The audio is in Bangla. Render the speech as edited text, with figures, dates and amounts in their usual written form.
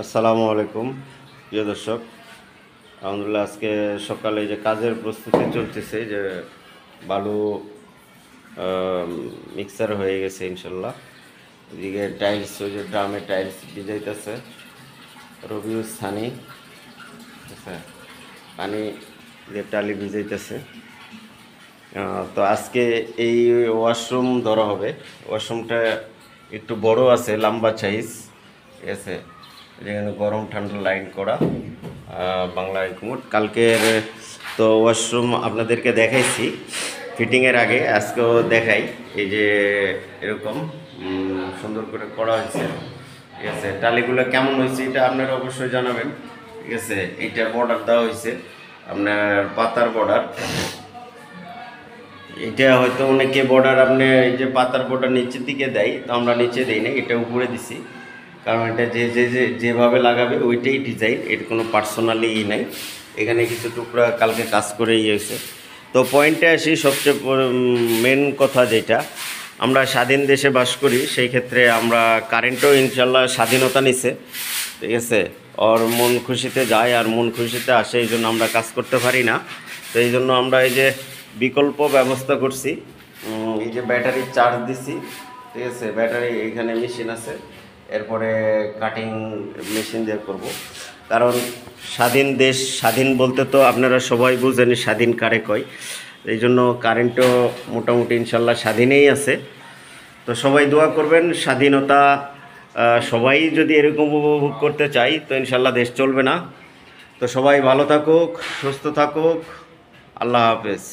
আসসালামু আলাইকুম প্রিয় দর্শক। আলহামদুলিল্লাহ, আজকে সকালে যে কাজের প্রস্তুতি চলতেছে, যে বালু মিক্সার হয়ে গেছে ইনশাল্লাহ। এদিকে টাইলস, ওই যে ড্রামে টাইলস ভিজাইতেছে রবিউ স্থানি, ঠিক আছে, পানি দিয়ে টালি ভিজাইতেছে। তো আজকে এই ওয়াশরুম ধরা হবে। ওয়াশরুমটা একটু বড় আছে, লম্বা সাইজ, ঠিক আছে। যেখানে গরম ঠান্ডা লাইন করা, বাংলায় কুমোট। কালকের তো ওয়াশরুম আপনাদেরকে দেখাইছি ফিটিংয়ের আগে, আজকেও দেখাই। এই যে এরকম সুন্দর করে করা হয়েছে, ঠিক আছে। টালিগুলো কেমন হয়েছে এটা আপনারা অবশ্যই জানাবেন, ঠিক আছে। এইটা বর্ডার দেওয়া হয়েছে আপনার পাতার বর্ডার। এটা হয়তো অনেকে বর্ডার আপনি এই যে পাতার বর্ডার নিচের দিকে দেয়, তো আমরা নিচে দিই না, এটা উপরে দিছি। কারণ এটা যে যে যে যেভাবে লাগাবে ওইটাই ডিজাইন, এর কোনো পার্সোনালি নাই। এখানে কিছু টুকরা কালকে কাজ করে হয়েছে। তো পয়েন্টে আসি, সবচেয়ে মেন কথা যেটা, আমরা স্বাধীন দেশে বাস করি, সেই ক্ষেত্রে আমরা কারেন্টও ইনশাল্লাহ স্বাধীনতা নিছে, ঠিক আছে। ওর মন খুশিতে যায় আর মন খুশিতে আসে, এই জন্য আমরা কাজ করতে পারি না। তো এই জন্য আমরা এই যে বিকল্প ব্যবস্থা করছি। এই যে ব্যাটারি চার্জ দিছি, ঠিক আছে। ব্যাটারি এখানে মেশিন আছে, এরপরে কাটিং মেশিন দিয়ে করব। কারণ স্বাধীন দেশ, স্বাধীন বলতে তো আপনারা সবাই বুঝেন স্বাধীন কারে কয়। এই জন্য কারেন্টও মোটামুটি ইনশাল্লাহ স্বাধীনেই আছে। তো সবাই দোয়া করবেন, স্বাধীনতা সবাই যদি এরকম উপভোগ করতে চাই, তো ইনশাল্লাহ দেশ চলবে না। তো সবাই ভালো থাকুক, সুস্থ থাকুক। আল্লাহ হাফেজ।